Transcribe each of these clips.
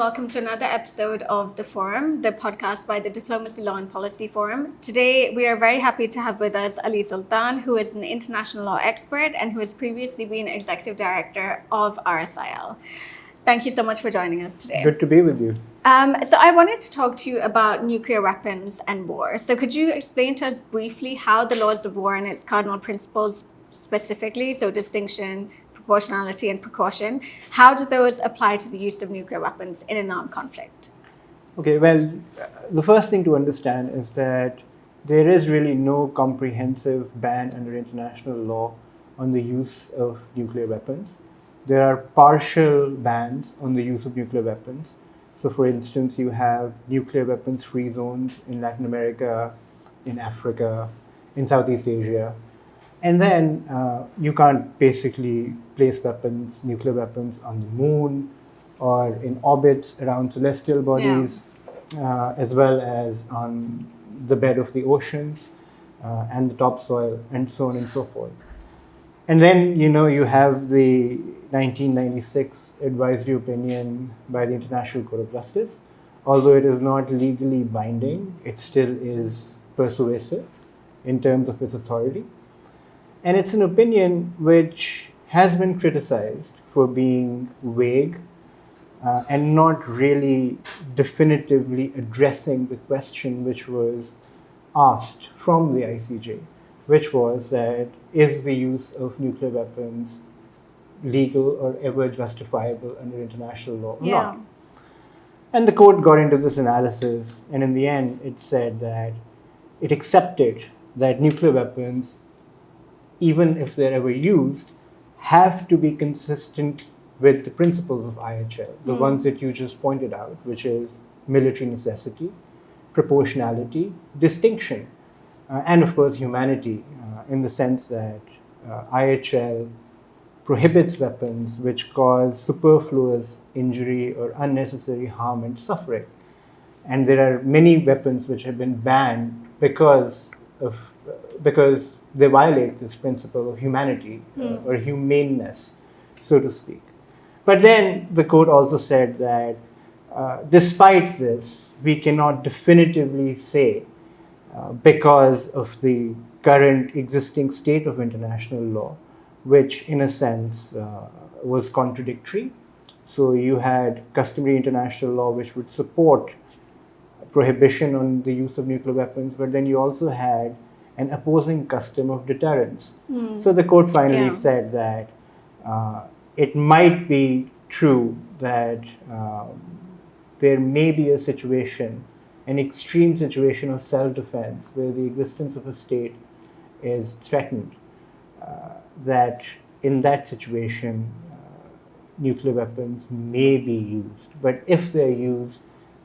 welcome to another episode of The Forum, the podcast by the Diplomacy Law and Policy Forum. Today, we are very happy to have with us Ali Sultan, who is an international law expert and who has previously been Executive Director of RSIL. Thank you so much for joining us today. Good to be with you. So I wanted to talk to you about nuclear weapons and war. So could you explain to us briefly how the laws of war and its cardinal principles specifically, so distinction, proportionality, and precaution, how do those apply to the use of nuclear weapons in an armed conflict? Okay, well, the first thing to understand is that there is really no comprehensive ban under international law on the use of nuclear weapons. There are partial bans on the use of nuclear weapons. So, for instance, you have nuclear weapons-free zones in Latin America, in Africa, in Southeast Asia. And then you can't basically place nuclear weapons on the moon or in orbits around celestial bodies, as well as on the bed of the oceans and the topsoil, and so on and so forth. And then, you have the 1996 advisory opinion by the International Court of Justice. Although it is not legally binding, it still is persuasive in terms of its authority. And it's an opinion which has been criticized for being vague and not really definitively addressing the question which was asked from the ICJ, which was that is the use of nuclear weapons legal or ever justifiable under international law or not? And the court got into this analysis, and in the end it said that it accepted that nuclear weapons, even if they're ever used, have to be consistent with the principles of IHL, the ones that you just pointed out, which is military necessity, proportionality, distinction, and of course humanity, in the sense that IHL prohibits weapons which cause superfluous injury or unnecessary harm and suffering. And there are many weapons which have been banned because they violate this principle of humanity or humaneness, so to speak. But then the court also said that despite this, we cannot definitively say because of the current existing state of international law, which in a sense was contradictory. So you had customary international law which would support prohibition on the use of nuclear weapons, but then you also had an opposing custom of deterrence. So the court finally said that it might be true that there may be a situation, an extreme situation of self-defense where the existence of a state is threatened, that in that situation nuclear weapons may be used. But if they're used,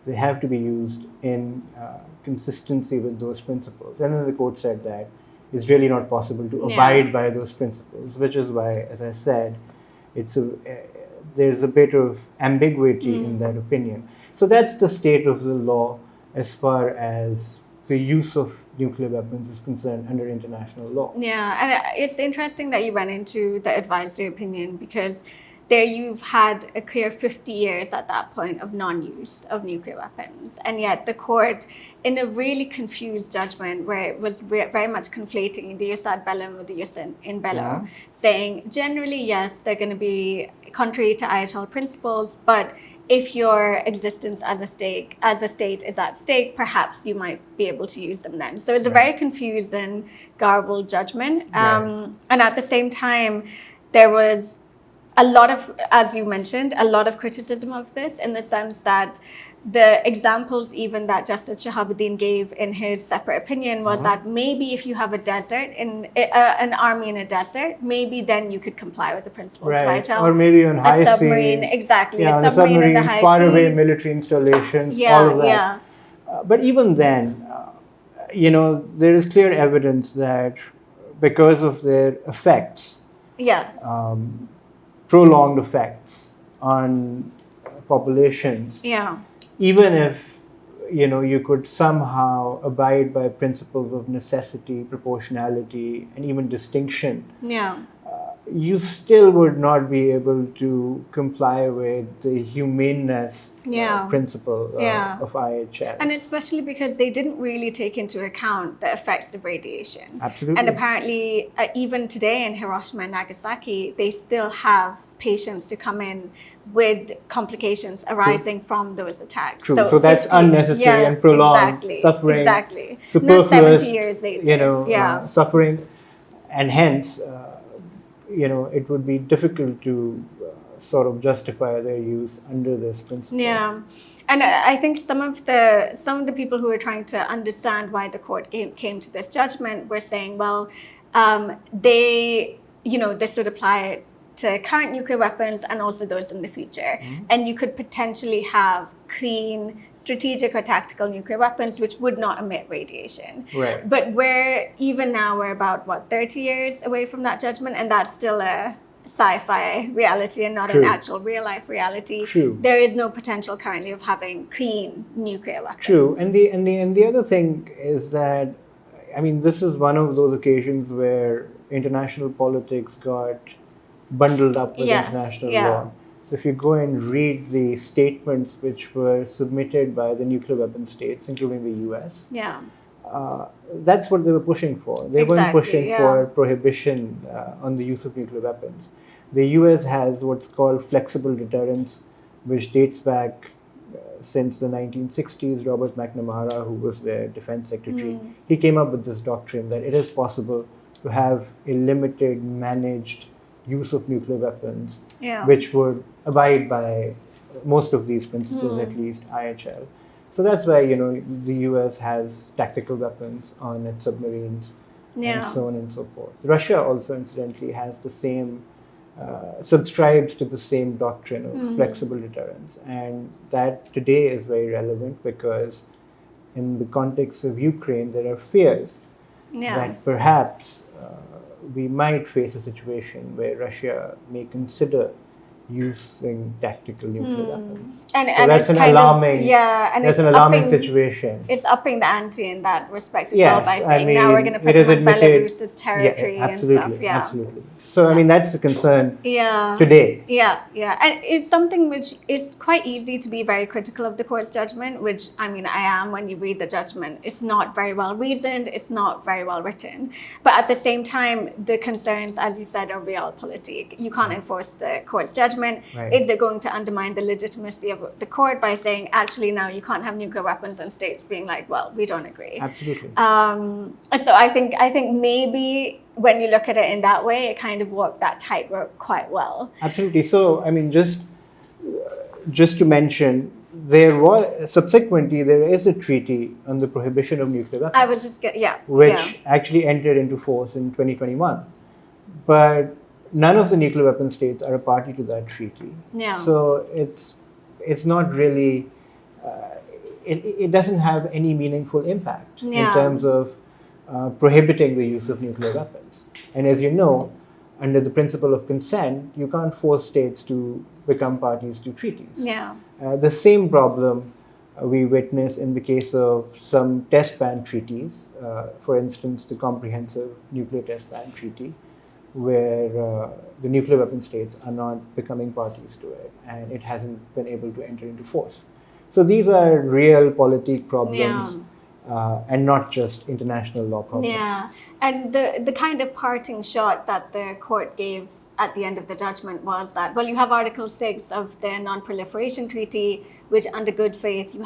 they have to be used in consistency with those principles. And then the court said that it's really not possible to abide by those principles, which is why, as I said, there's a bit of ambiguity in that opinion. So that's the state of the law as far as the use of nuclear weapons is concerned under international law. Yeah, and it's interesting that you went into the advisory opinion, because there you've had a clear 50 years at that point of non-use of nuclear weapons. And yet the court, in a really confused judgment where it was very much conflating the jus ad bellum with the jus in bello, saying generally, yes, they're going to be contrary to IHL principles, but if your existence as a state is at stake, perhaps you might be able to use them then. So it's a very confused and garbled judgment. And at the same time, there was a lot of, as you mentioned, a lot of criticism of this, in the sense that the examples even that Justice Shahabuddin gave in his separate opinion was that maybe if you have a desert, an army in a desert, maybe then you could comply with the principles of IHL. Or maybe on high submarine, seas. exactly. Yeah, a submarine in the high far away seas. military installations, all of that. But even then, there is clear evidence that because of their effects, prolonged effects on populations, even if you could somehow abide by principles of necessity, proportionality, and even distinction, you still would not be able to comply with the humaneness principle of IHL. And especially because they didn't really take into account the effects of radiation. Absolutely. And apparently, even today in Hiroshima and Nagasaki, they still have patients who come in with complications arising from those attacks. True. So that's unnecessary and prolonged suffering. Exactly. Superfluous, not 70 years later. Suffering, and hence, it would be difficult to sort of justify their use under this principle. Yeah, and I think some of the people who are trying to understand why the court came to this judgment were saying, well, this would apply to current nuclear weapons and also those in the future. Mm-hmm. And you could potentially have clean strategic or tactical nuclear weapons which would not emit radiation. Right. But even now we're about 30 years away from that judgment, and that's still a sci-fi reality and not an actual real life reality. True. There is no potential currently of having clean nuclear weapons. True. And the other thing is that, I mean, this is one of those occasions where international politics got bundled up with international law. So if you go and read the statements which were submitted by the nuclear weapon states, including the US, that's what they were pushing for. They weren't pushing for prohibition on the use of nuclear weapons. The US has what's called flexible deterrence, which dates back since the 1960s. Robert McNamara, who was their defense secretary, he came up with this doctrine that it is possible to have a limited, managed use of nuclear weapons, which would abide by most of these principles, at least IHL. So that's why, the US has tactical weapons on its submarines and so on and so forth. Russia also, incidentally, has the same, subscribes to the same doctrine of flexible deterrence. And that today is very relevant because in the context of Ukraine, there are fears that perhaps we might face a situation where Russia may consider using tactical nuclear weapons. And that's an alarming situation. It's upping the ante in that respect as well by saying now we're going to put them on Belarus's territory and stuff. Yeah, absolutely. So, I mean, that's a concern today. Yeah. And it's something which is quite easy to be very critical of the court's judgment, which, I mean, I am when you read the judgment. It's not very well reasoned. It's not very well written. But at the same time, the concerns, as you said, are realpolitik. You can't enforce the court's judgment. Right. Is it going to undermine the legitimacy of the court by saying, actually, now you can't have nuclear weapons, and states being like, well, we don't agree. Absolutely. So I think maybe when you look at it in that way, it kind of walked that tightrope quite well. Absolutely. So, I mean, just to mention, subsequently there is a treaty on the prohibition of nuclear weapons. I was just which actually entered into force in 2021, but none of the nuclear weapon states are a party to that treaty. Yeah. So it's not really. It doesn't have any meaningful impact in terms of prohibiting the use of nuclear weapons. And as you know, under the principle of consent, you can't force states to become parties to treaties. Yeah. The same problem we witness in the case of some test ban treaties, for instance, the Comprehensive Nuclear Test Ban Treaty, where the nuclear weapon states are not becoming parties to it, and it hasn't been able to enter into force. So these are real politic problems. And not just international law problems. Yeah, and the kind of parting shot that the court gave at the end of the judgment was that, well, you have Article 6 of the Non-Proliferation Treaty, which under good faith you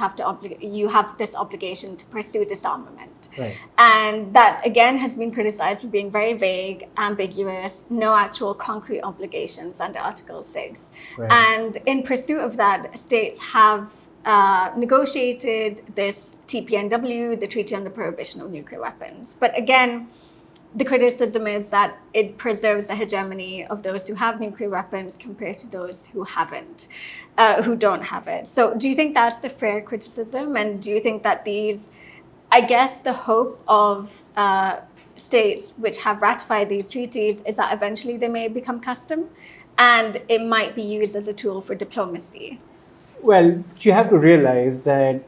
have this obligation to pursue disarmament. Right. And that, again, has been criticized for being very vague, ambiguous, no actual concrete obligations under Article 6. Right. And in pursuit of that, states have negotiated this TPNW, the Treaty on the Prohibition of Nuclear Weapons. But again, the criticism is that it preserves the hegemony of those who have nuclear weapons compared to those who haven't, who don't have it. So do you think that's a fair criticism? And do you think that the hope of states which have ratified these treaties is that eventually they may become custom and it might be used as a tool for diplomacy? Well, you have to realize that,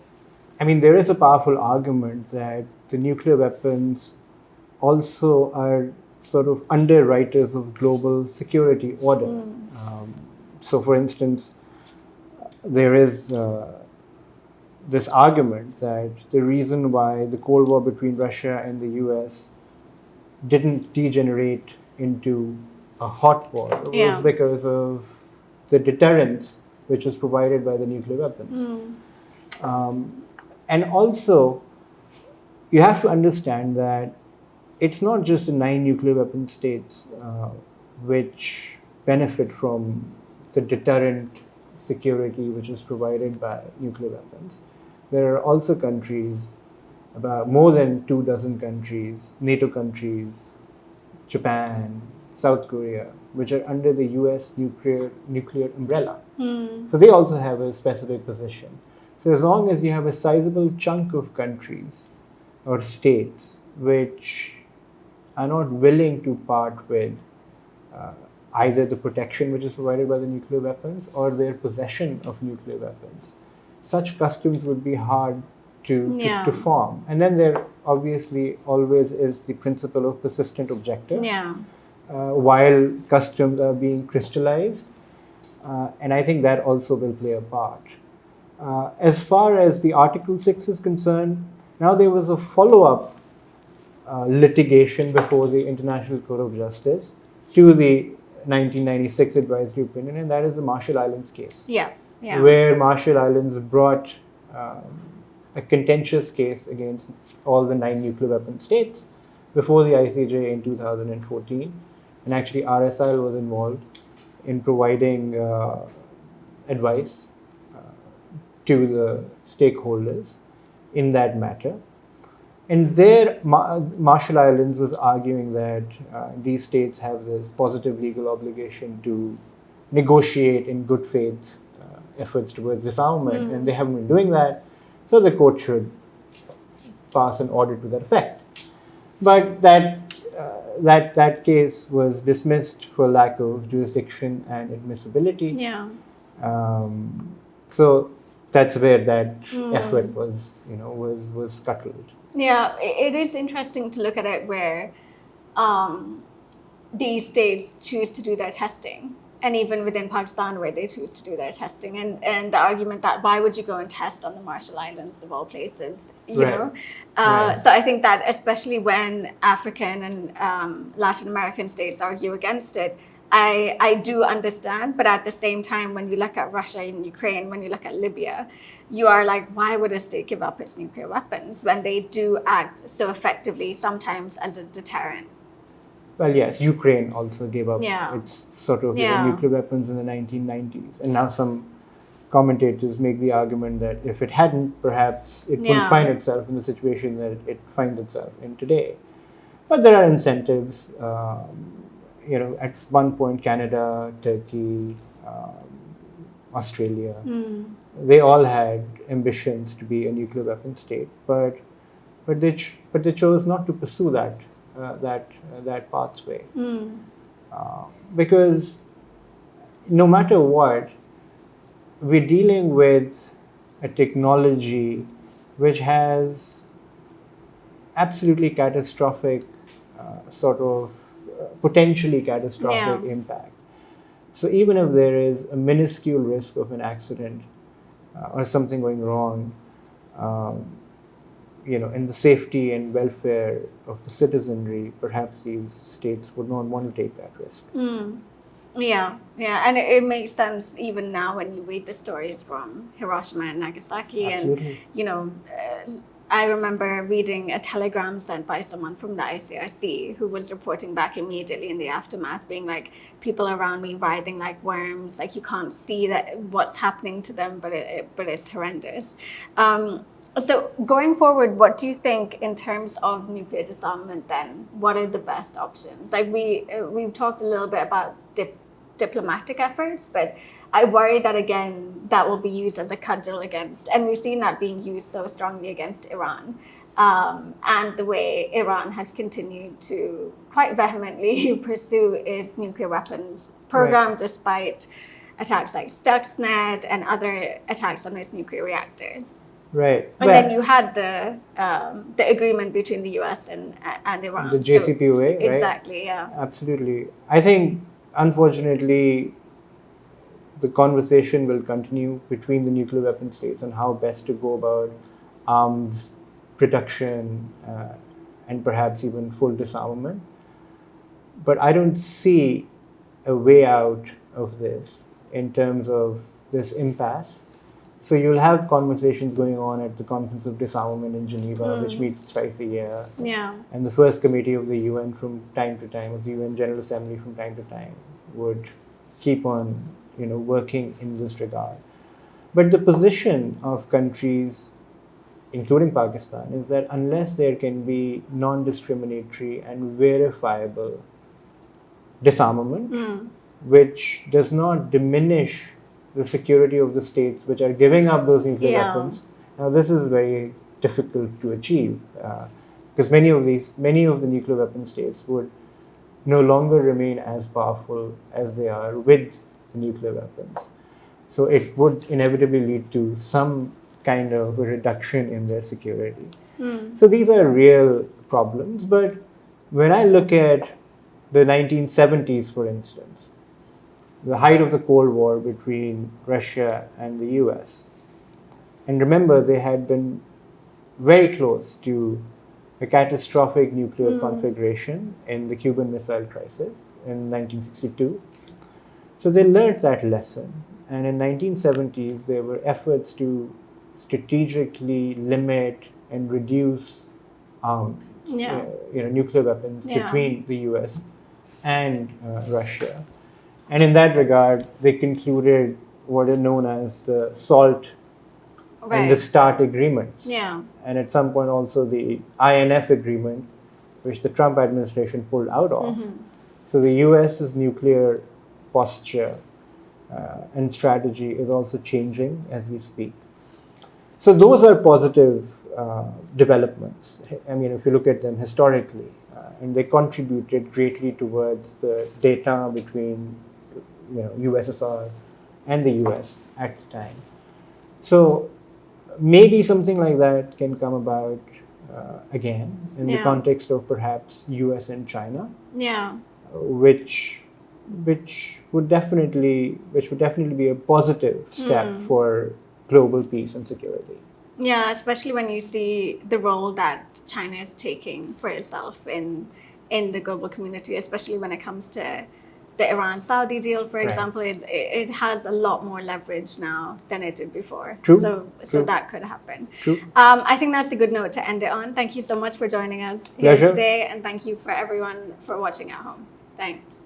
I mean, there is a powerful argument that the nuclear weapons also are sort of underwriters of global security order. So, for instance, there is this argument that the reason why the Cold War between Russia and the US didn't degenerate into a hot war was because of the deterrence which was provided by the nuclear weapons. And also, you have to understand that it's not just the 9 nuclear weapon states which benefit from the deterrent security which is provided by nuclear weapons. There are also countries, about more than 24 countries, NATO countries, Japan, South Korea, which are under the US nuclear umbrella. So they also have a specific position. So as long as you have a sizable chunk of countries or states which are not willing to part with either the protection which is provided by the nuclear weapons or their possession of nuclear weapons, such customs would be hard to form. And then there obviously always is the principle of persistent objective. While customs are being crystallized, and I think that also will play a part. As far as the Article 6 is concerned, now there was a follow-up litigation before the International Court of Justice to the 1996 advisory opinion, and that is the Marshall Islands case. Where Marshall Islands brought a contentious case against all the 9 nuclear weapon states before the ICJ in 2014. And actually RSIL was involved in providing advice to the stakeholders in that matter. And there, Marshall Islands was arguing that these states have this positive legal obligation to negotiate in good faith efforts towards disarmament, and they haven't been doing that, so the court should pass an order to that effect. But that case was dismissed for lack of jurisdiction and admissibility. So that's where that effort was scuttled. Yeah, it is interesting to look at it where these states choose to do their testing, and even within Pakistan where they choose to do their testing, and the argument that why would you go and test on the Marshall Islands of all places, you know? So I think that especially when African and Latin American states argue against it, I do understand, but at the same time, when you look at Russia and Ukraine, when you look at Libya, you are like, why would a state give up its nuclear weapons when they do act so effectively, sometimes as a deterrent? Well, yes, Ukraine also gave up its sort of nuclear weapons in the 1990s. And now some commentators make the argument that if it hadn't, perhaps it wouldn't find itself in the situation that it finds itself in today. But there are incentives. At one point, Canada, Turkey, Australia, they all had ambitions to be a nuclear weapon state, but they chose not to pursue that pathway, because no matter what, we're dealing with a technology which has absolutely catastrophic, potentially catastrophic impact. So even if there is a minuscule risk of an accident or something going wrong, in the safety and welfare of the citizenry, perhaps these states would not want to take that risk. Yeah, and it makes sense even now when you read the stories from Hiroshima and Nagasaki. Absolutely. And I remember reading a telegram sent by someone from the ICRC who was reporting back immediately in the aftermath, being like, people around me writhing like worms, like you can't see that what's happening to them, but it's horrendous. So going forward, what do you think in terms of nuclear disarmament then? What are the best options? Like we've talked a little bit about diplomatic efforts, but I worry that again, that will be used as a cudgel against, and we've seen that being used so strongly against Iran. And the way Iran has continued to quite vehemently pursue its nuclear weapons program, despite attacks like Stuxnet and other attacks on its nuclear reactors. Right. And then you had the agreement between the US and Iran. The JCPOA, right? Exactly, yeah. Absolutely. I think, unfortunately, the conversation will continue between the nuclear weapon states on how best to go about arms production and perhaps even full disarmament. But I don't see a way out of this in terms of this impasse. So you'll have conversations going on at the Conference of Disarmament in Geneva, which meets twice a year. Yeah. And the First Committee of the UN from time to time, of the UN General Assembly from time to time, would keep on, working in this regard. But the position of countries, including Pakistan, is that unless there can be non-discriminatory and verifiable disarmament, which does not diminish the security of the states which are giving up those nuclear weapons. Now, this is very difficult to achieve because many of the nuclear weapon states would no longer remain as powerful as they are with the nuclear weapons. So it would inevitably lead to some kind of a reduction in their security. So these are real problems. But when I look at the 1970s, for instance, the height of the Cold War between Russia and the US. And remember, they had been very close to a catastrophic nuclear conflagration in the Cuban Missile Crisis in 1962. So they learned that lesson. And in 1970s, there were efforts to strategically limit and reduce nuclear weapons between the US and Russia. And in that regard, they concluded what are known as the SALT and the START agreements. Yeah. And at some point also the INF agreement, which the Trump administration pulled out of. So the US's nuclear posture and strategy is also changing as we speak. So those are positive developments. I mean, if you look at them historically, and they contributed greatly towards the data between USSR and the US at the time. So maybe something like that can come about again in the context of perhaps US and China. Yeah. Which would definitely be a positive step for global peace and security. Yeah, especially when you see the role that China is taking for itself in the global community, especially when it comes to the Iran-Saudi deal, for example. It has a lot more leverage now than it did before. True. So that could happen. True. I think that's a good note to end it on. Thank you so much for joining us here today, and thank you for everyone for watching at home. Thanks.